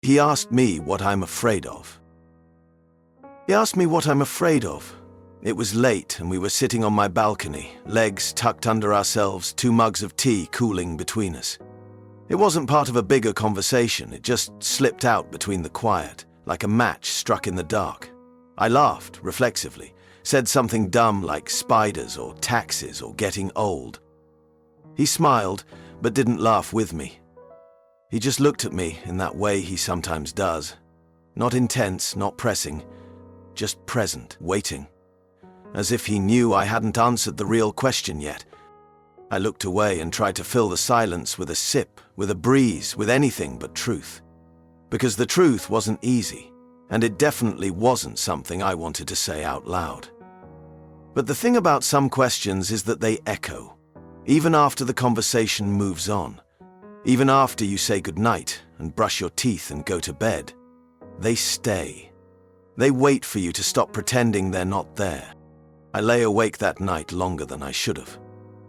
He asked me what I'm afraid of. It was late and we were sitting on my balcony, legs tucked under ourselves, 2 mugs of tea cooling between us. It wasn't part of a bigger conversation, it just slipped out between the quiet, like a match struck in the dark. I laughed, reflexively, said something dumb like spiders or taxes or getting old. He smiled, but didn't laugh with me. He just looked at me in that way he sometimes does. Not intense, not pressing, just present, waiting. As if he knew I hadn't answered the real question yet. I looked away and tried to fill the silence with a sip, with a breeze, with anything but truth. Because the truth wasn't easy, and it definitely wasn't something I wanted to say out loud. But the thing about some questions is that they echo, even after the conversation moves on. Even after you say goodnight and brush your teeth and go to bed, they stay. They wait for you to stop pretending they're not there. I lay awake that night longer than I should have.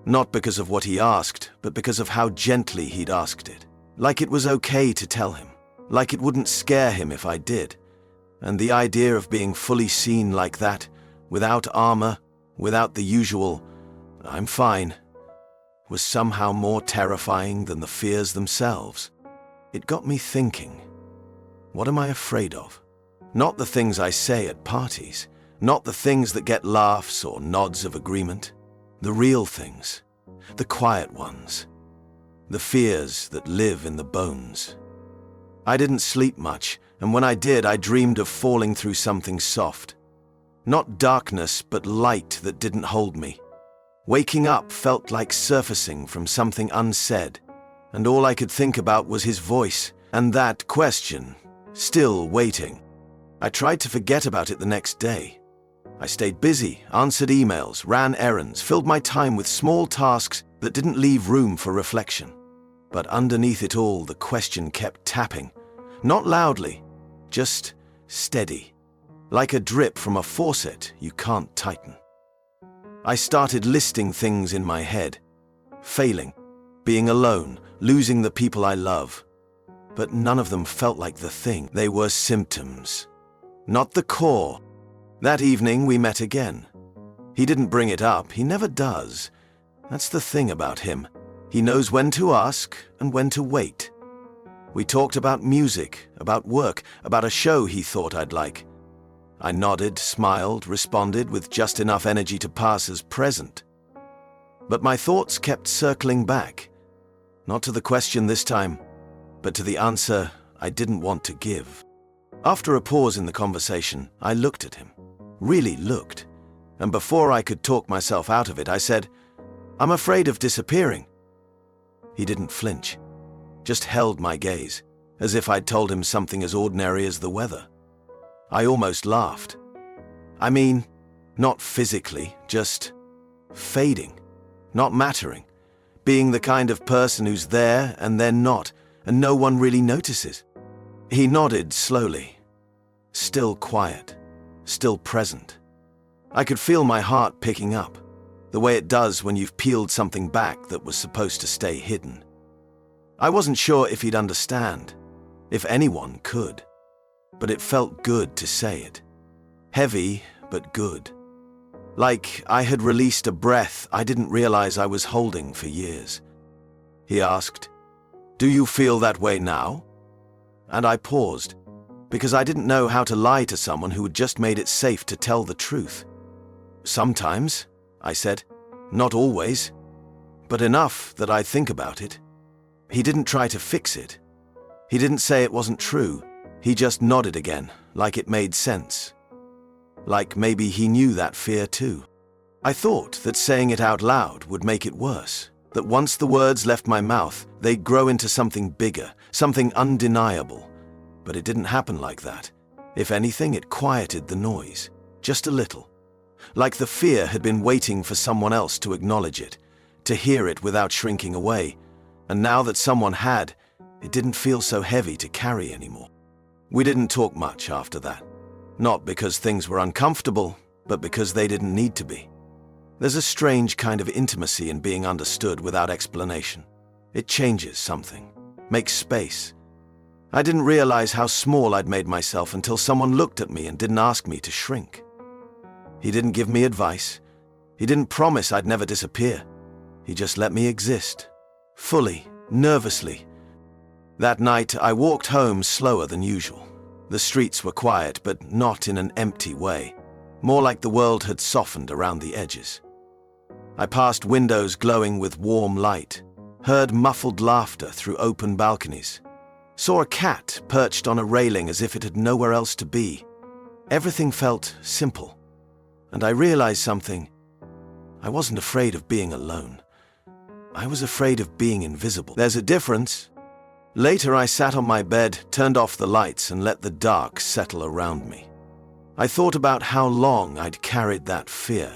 Not because of what he asked, but because of how gently he'd asked it. Like it was okay to tell him. Like it wouldn't scare him if I did. And the idea of being fully seen like that, without armor, without the usual, "I'm fine," was somehow more terrifying than the fears themselves. It got me thinking, what am I afraid of? Not the things I say at parties, not the things that get laughs or nods of agreement. The real things, the quiet ones, the fears that live in the bones. I didn't sleep much, and when I did, I dreamed of falling through something soft. Not darkness, but light that didn't hold me. Waking up felt like surfacing from something unsaid, and all I could think about was his voice, and that question, still waiting. I tried to forget about it the next day. I stayed busy, answered emails, ran errands, filled my time with small tasks that didn't leave room for reflection. But underneath it all, the question kept tapping. Not loudly, just steady. Like a drip from a faucet you can't tighten. I started listing things in my head. Failing, being alone, losing the people I love. But none of them felt like the thing. They were symptoms. Not the core. That evening we met again. He didn't bring it up, he never does. That's the thing about him. He knows when to ask and when to wait. We talked about music, about work, about a show he thought I'd like. I nodded, smiled, responded with just enough energy to pass as present. But my thoughts kept circling back. Not to the question this time, but to the answer I didn't want to give. After a pause in the conversation, I looked at him. Really looked. And before I could talk myself out of it, I said, "I'm afraid of disappearing." He didn't flinch, just held my gaze, as if I'd told him something as ordinary as the weather. I almost laughed. I mean, not physically, just fading, not mattering, being the kind of person who's there and then not, and no one really notices. He nodded slowly, still quiet, still present. I could feel my heart picking up, the way it does when you've peeled something back that was supposed to stay hidden. I wasn't sure if he'd understand, if anyone could, but it felt good to say it. Heavy, but good. Like I had released a breath I didn't realize I was holding for years. He asked, "Do you feel that way now?" And I paused, because I didn't know how to lie to someone who had just made it safe to tell the truth. "Sometimes," I said, "not always, but enough that I think about it." He didn't try to fix it. He didn't say it wasn't true. He just nodded again, like it made sense. Like maybe he knew that fear too. I thought that saying it out loud would make it worse, that once the words left my mouth, they'd grow into something bigger, something undeniable. But it didn't happen like that. If anything, it quieted the noise, just a little. Like the fear had been waiting for someone else to acknowledge it, to hear it without shrinking away. And now that someone had, it didn't feel so heavy to carry anymore. We didn't talk much after that. Not because things were uncomfortable, but because they didn't need to be. There's a strange kind of intimacy in being understood without explanation. It changes something, makes space. I didn't realize how small I'd made myself until someone looked at me and didn't ask me to shrink. He didn't give me advice. He didn't promise I'd never disappear. He just let me exist, fully, nervously. That night, I walked home slower than usual. The streets were quiet, but not in an empty way. More like the world had softened around the edges. I passed windows glowing with warm light, heard muffled laughter through open balconies, saw a cat perched on a railing as if it had nowhere else to be. Everything felt simple. And I realized something. I wasn't afraid of being alone. I was afraid of being invisible. There's a difference. Later, I sat on my bed, turned off the lights, and let the dark settle around me. I thought about how long I'd carried that fear,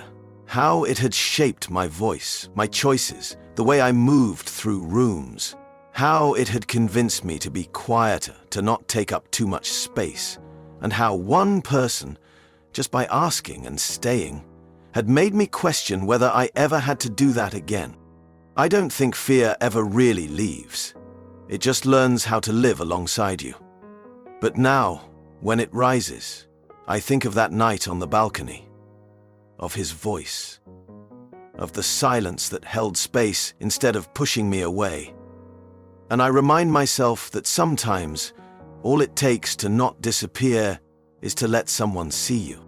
how it had shaped my voice, my choices, the way I moved through rooms, how it had convinced me to be quieter, to not take up too much space, and how one person, just by asking and staying, had made me question whether I ever had to do that again. I don't think fear ever really leaves. It just learns how to live alongside you. But now, when it rises, I think of that night on the balcony, of his voice, of the silence that held space instead of pushing me away. And I remind myself that sometimes all it takes to not disappear is to let someone see you.